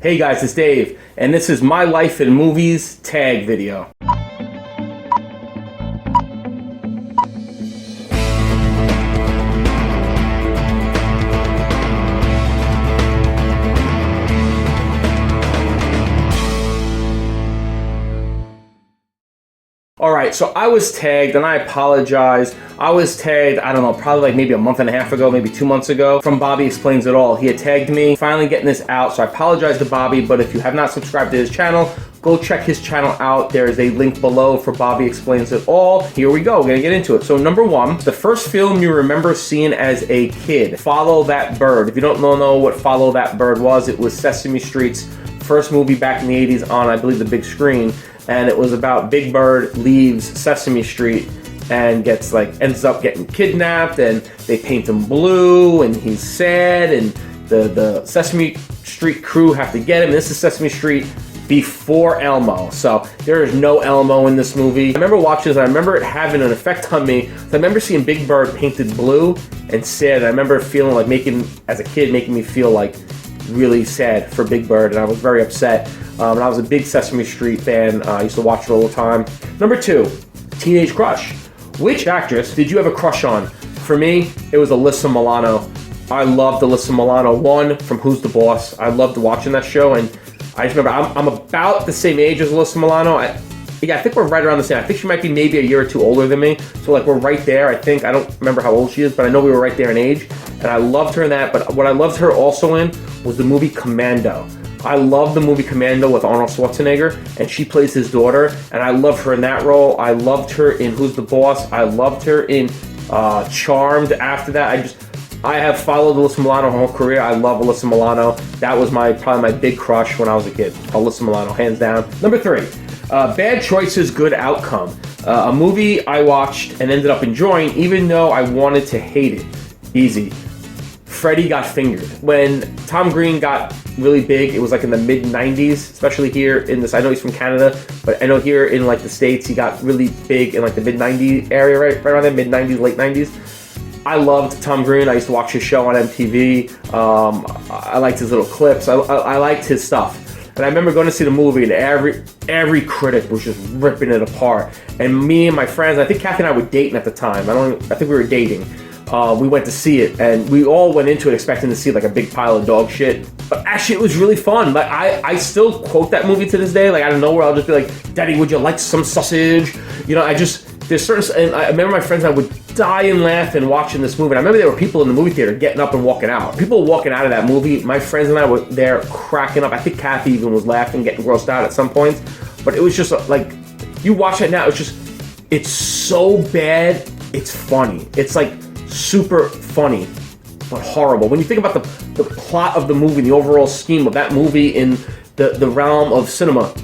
Hey guys, it's Dave, and this is my life in movies tag video. Alright, so I was tagged, and I apologize. I was tagged, I don't know, probably like maybe a month and a half ago, maybe 2 months ago, from Bobby Explains It All. He had tagged me, finally getting this out, so I apologize to Bobby, but if you have not subscribed to his channel, go check his channel out. There is a link below for Bobby Explains It All. Here we go, we're gonna get into it. So number one, the first film you remember seeing as a kid, Follow That Bird. If you don't know what Follow That Bird was, it was Sesame Street's first movie back in the 80s on, I believe, the big screen. And it was about Big Bird leaves Sesame Street and ends up getting kidnapped, and they paint him blue, and he's sad, and the Sesame Street crew have to get him. This is Sesame Street before Elmo, so there is no Elmo in this movie. I remember watching this, and I remember it having an effect on me. So I remember seeing Big Bird painted blue and sad. I remember feeling like as a kid, making me feel like really sad for Big Bird, and I was very upset. And I was a big Sesame Street fan. I used to watch it all the time. Number two, teenage crush. Which actress did you have a crush on? For me, it was Alyssa Milano. I loved Alyssa Milano. One, from Who's the Boss. I loved watching that show, and I just remember I'm about the same age as Alyssa Milano. I think we're right around the same. I think she might be maybe a year or two older than me. So like we're right there, I think. I don't remember how old she is, but I know we were right there in age. And I loved her in that. But what I loved her also in was the movie Commando. I love the movie Commando with Arnold Schwarzenegger, and she plays his daughter, and I love her in that role. I loved her in Who's the Boss. I loved her in Charmed. After that, I have followed Alyssa Milano her whole career. I love Alyssa Milano. That was probably my big crush when I was a kid. Alyssa Milano, hands down. Number three, Bad Choices, Good Outcome. A movie I watched and ended up enjoying, even though I wanted to hate it. Easy. Freddy Got Fingered. When Tom Green got really big, it was like in the mid-90s, especially here in this. I know he's from Canada, but I know here in like the States, he got really big in like the mid-90s area, right around there, mid-90s, late 90s. I loved Tom Green. I used to watch his show on MTV. I liked his little clips. I liked his stuff. And I remember going to see the movie, and every critic was just ripping it apart. And me and my friends, I think Kathy and I were dating at the time. I think we were dating. We went to see it, and we all went into it expecting to see like a big pile of dog shit. But actually, it was really fun. Like I still quote that movie to this day. Like out of nowhere, I'll just be like, "Daddy, would you like some sausage?" You know, there's certain. And I remember my friends and I would die and laugh and watching this movie. And I remember there were people in the movie theater getting up and walking out. People walking out of that movie. My friends and I were there cracking up. I think Kathy even was laughing, getting grossed out at some points. But it was just like, you watch it now. It's so bad. It's funny. It's like super funny, but horrible. When you think about the plot of the movie, the overall scheme of that movie in the realm of cinema,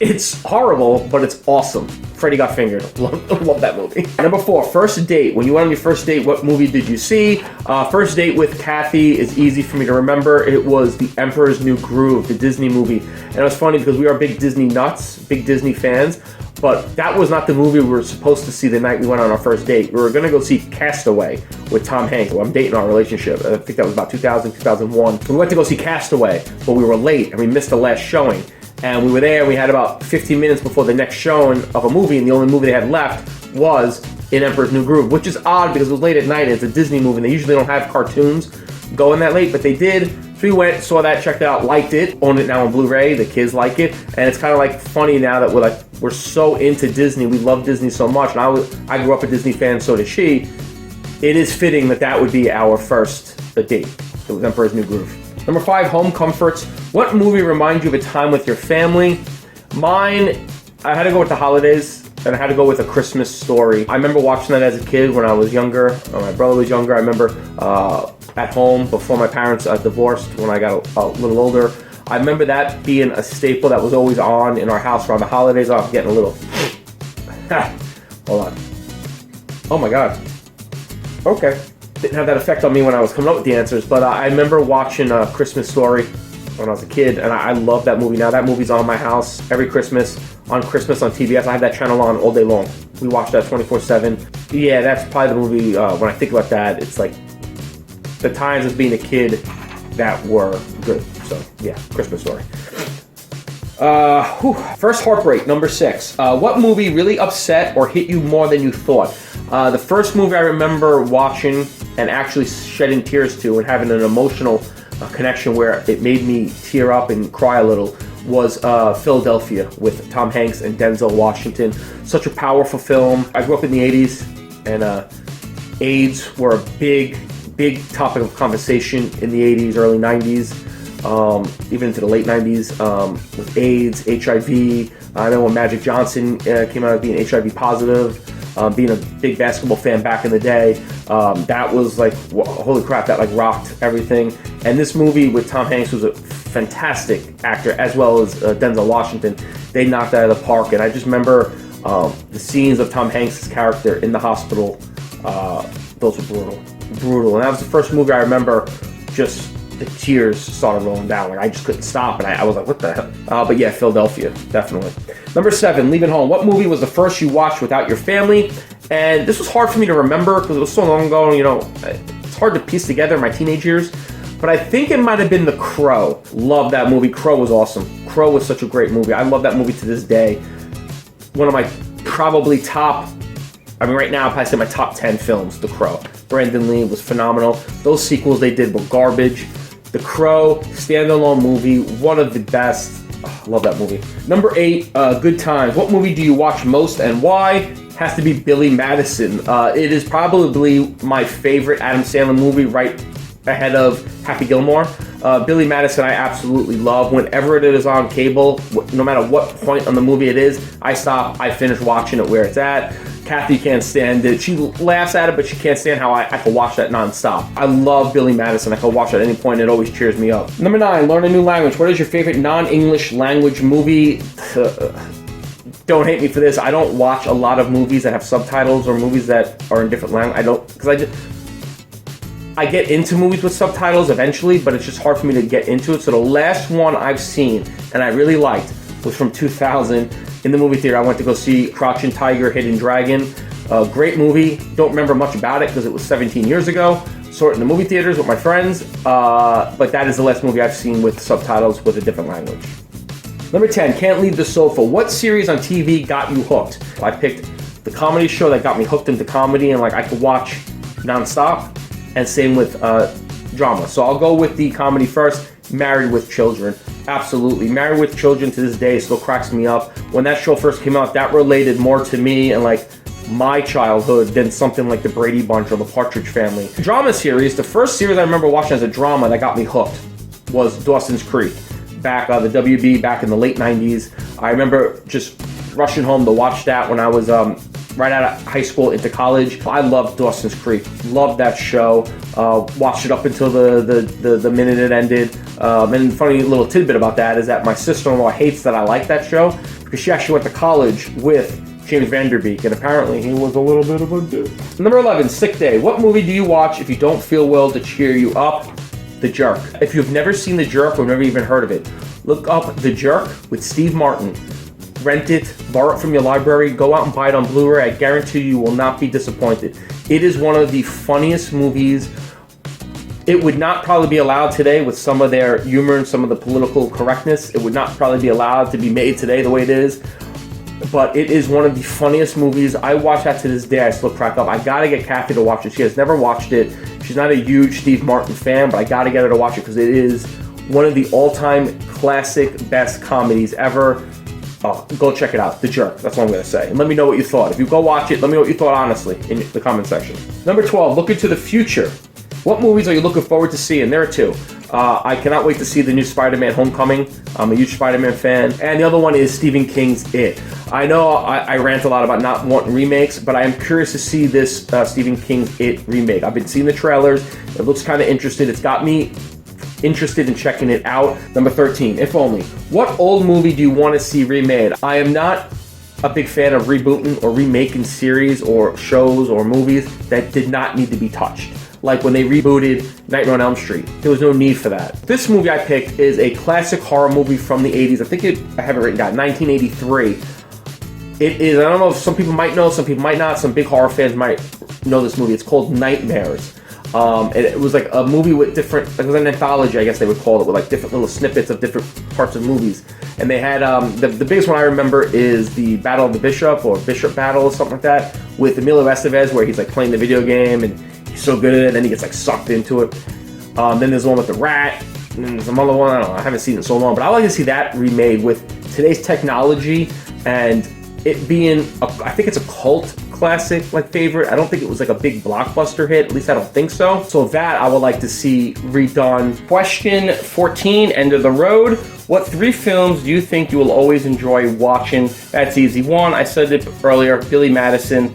it's horrible, but it's awesome. Freddy Got Fingered. Love that movie. Number four, first date. When you went on your first date, what movie did you see? First date with Kathy is easy for me to remember. It was The Emperor's New Groove, the Disney movie. And it was funny because we are big Disney nuts, big Disney fans. But that was not the movie we were supposed to see the night we went on our first date. We were going to go see Castaway with Tom Hanks. Well, I'm dating our relationship. I think that was about 2000, 2001. We went to go see Castaway, but we were late and we missed the last showing. And we were there, we had about 15 minutes before the next showing of a movie, and the only movie they had left was In Emperor's New Groove, which is odd because it was late at night and it's a Disney movie, and they usually don't have cartoons going that late, but they did. So we went, saw that, checked it out, liked it, own it now on Blu-ray, the kids like it, and it's kind of like funny now that we're so into Disney, we love Disney so much, and I grew up a Disney fan, so did she. It is fitting that would be our first date. It was Emperor's New Groove. Number five, home comforts. What movie reminds you of a time with your family? Mine, I had to go with the holidays, and I had to go with A Christmas Story. I remember watching that as a kid when I was younger, or my brother was younger. I remember at home before my parents divorced when I got a little older. I remember that being a staple that was always on in our house around the holidays. I'm getting a little... Hold on. Oh my God. Okay. Didn't have that effect on me when I was coming up with the answers, but I remember watching A Christmas Story when I was a kid, and I love that movie. Now that movie's on my house every Christmas on TBS. I have that channel on all day long. We watch that 24/7. Yeah, that's probably the movie, when I think about that, it's like the times as being a kid that were good. So yeah, Christmas Story. First heartbreak, number 6. What movie really upset or hit you more than you thought? The first movie I remember watching and actually shedding tears to and having an emotional connection where it made me tear up and cry a little was Philadelphia with Tom Hanks and Denzel Washington. Such a powerful film. I grew up in the 80s, and AIDS were a big topic of conversation in the 80s, early 90s. Even into the late 90s, with AIDS, HIV. I know when Magic Johnson came out of being HIV positive, being a big basketball fan back in the day, that was like, holy crap, that like rocked everything. And this movie with Tom Hanks, was a fantastic actor, as well as Denzel Washington. They knocked it out of the park, and I just remember the scenes of Tom Hanks' character in the hospital. Those were brutal. And that was the first movie I remember just the tears started rolling down. Like, I just couldn't stop, and I was like, what the hell? But yeah, Philadelphia, definitely. Number 7, Leaving Home. What movie was the first you watched without your family? And this was hard for me to remember because it was so long ago, you know, it's hard to piece together in my teenage years. But I think it might have been The Crow. Love that movie. Crow was awesome. Crow was such a great movie. I love that movie to this day. One of my probably top, right now I'll probably say my top 10 films, The Crow. Brandon Lee was phenomenal. Those sequels they did were garbage. The Crow, standalone movie, one of the best. Oh, love that movie. Number 8, Good Times. What movie do you watch most and why? Has to be Billy Madison. It is probably my favorite Adam Sandler movie, right ahead of Happy Gilmore. Billy Madison I absolutely love. Whenever it is on cable, no matter what point on the movie it is, I stop, I finish watching it where it's at. Kathy can't stand it. She laughs at it, but she can't stand how I can watch that nonstop. I love Billy Madison. I can watch it at any point. It always cheers me up. Number 9, learn a new language. What is your favorite non-English language movie? Don't hate me for this. I don't watch a lot of movies that have subtitles or movies that are in different language. I get into movies with subtitles eventually, but it's just hard for me to get into it. So the last one I've seen and I really liked was from 2000. In the movie theater, I went to go see Crouching Tiger, Hidden Dragon. Great movie. Don't remember much about it because it was 17 years ago. Saw it in the movie theaters with my friends. But that is the last movie I've seen with subtitles with a different language. Number 10, Can't Leave the Sofa. What series on TV got you hooked? I picked the comedy show that got me hooked into comedy and like I could watch nonstop. And same with drama. So I'll go with the comedy first. Married with Children. Absolutely. Married with Children to this day still cracks me up. When that show first came out, that related more to me and like my childhood than something like The Brady Bunch or The Partridge Family. Drama series, the first series I remember watching as a drama that got me hooked was Dawson's Creek. Back the WB back in the late 90s. I remember just rushing home to watch that when I was right out of high school into college. I loved Dawson's Creek. Loved that show. Watched it up until the minute it ended. And funny little tidbit about that is that my sister-in-law hates that I like that show because she actually went to college with James Van Der Beek, and apparently he was a little bit of a dick. Number 11, Sick Day. What movie do you watch if you don't feel well to cheer you up? The Jerk. If you've never seen The Jerk or never even heard of it, look up The Jerk with Steve Martin. Rent it, borrow it from your library, go out and buy it on Blu-ray. I guarantee you will not be disappointed. It is one of the funniest movies. It would not probably be allowed today with some of their humor and some of the political correctness. It would not probably be allowed to be made today the way it is. But it is one of the funniest movies. I watch that to this day. I still crack up. I gotta get Kathy to watch it. She has never watched it. She's not a huge Steve Martin fan, but I gotta get her to watch it because it is one of the all-time classic best comedies ever. Oh, go check it out. The Jerk. That's what I'm going to say. And let me know what you thought. If you go watch it, let me know what you thought honestly in the comment section. Number 12, look into the future. What movies are you looking forward to seeing? There are 2. I cannot wait to see the new Spider-Man Homecoming. I'm a huge Spider-Man fan. And the other one is Stephen King's It. I know I rant a lot about not wanting remakes, but I am curious to see this Stephen King's It remake. I've been seeing the trailers. It looks kind of interesting. It's got me interested in checking it out. Number 13, If Only. What old movie do you want to see remade? I am not a big fan of rebooting or remaking series or shows or movies that did not need to be touched. Like when they rebooted Nightmare on Elm Street. There was no need for that. This movie I picked is a classic horror movie from the 80s. I have it written down, 1983. It is, I don't know if some people might know, some people might not. Some big horror fans might know this movie. It's called Nightmares. It was like a movie with different, it was an anthology, I guess they would call it, with like different little snippets of different parts of movies. And they had, the biggest one I remember is the Battle of the Bishop, or Bishop Battle or something like that, with Emilio Estevez, where he's like playing the video game and he's so good at it, and then he gets like sucked into it. Then there's one with the rat, and then there's another one, I don't know, I haven't seen it in so long, but I would like to see that remade with today's technology and it being, I think it's a cult classic, like favorite. I don't think it was like a big blockbuster hit, at least I don't think so. So that I would like to see redone. Question 14, end of the road. What 3 films do you think you will always enjoy watching? That's easy. 1, I said it earlier, Billy Madison.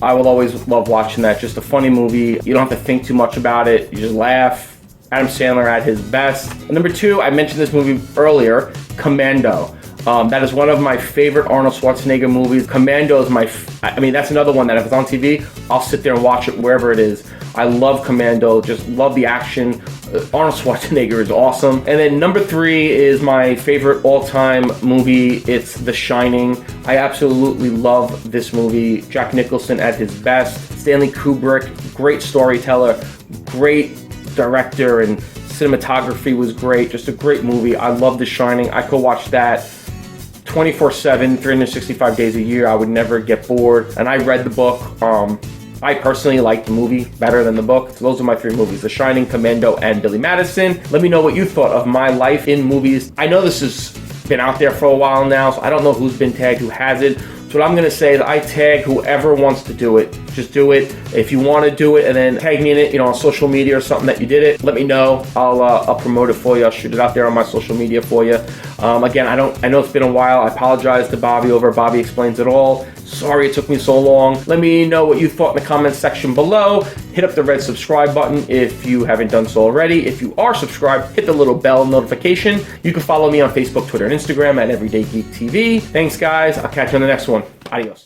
I will always love watching that. Just a funny movie. You don't have to think too much about it. You just laugh. Adam Sandler at his best. And number 2, I mentioned this movie earlier, Commando. That is one of my favorite Arnold Schwarzenegger movies. Commando is I mean, that's another one that if it's on TV, I'll sit there and watch it wherever it is. I love Commando, just love the action. Arnold Schwarzenegger is awesome. And then number 3 is my favorite all-time movie. It's The Shining. I absolutely love this movie. Jack Nicholson at his best. Stanley Kubrick, great storyteller, great director, and cinematography was great. Just a great movie. I love The Shining. I could watch that 24/7, 365 days a year. I would never get bored. And I read the book. I personally like the movie better than the book. So those are my 3 movies: The Shining, Commando, and Billy Madison. Let me know what you thought of my life in movies. I know this has been out there for a while now, so I don't know who's been tagged, who hasn't. So what I'm gonna say is I tag whoever wants to do it. Just do it. If you want to do it, and then tag me in it, on social media or something that you did it. Let me know. I'll promote it for you. I'll shoot it out there on my social media for you. Again, I know it's been a while. I apologize to Bobby over at Bobby Explains It All. Sorry it took me so long. Let me know what you thought in the comments section below. Hit up the red subscribe button if you haven't done so already. If you are subscribed, hit the little bell notification. You can follow me on Facebook, Twitter, and Instagram at Everyday Geek TV. Thanks, guys. I'll catch you on the next one. Adios.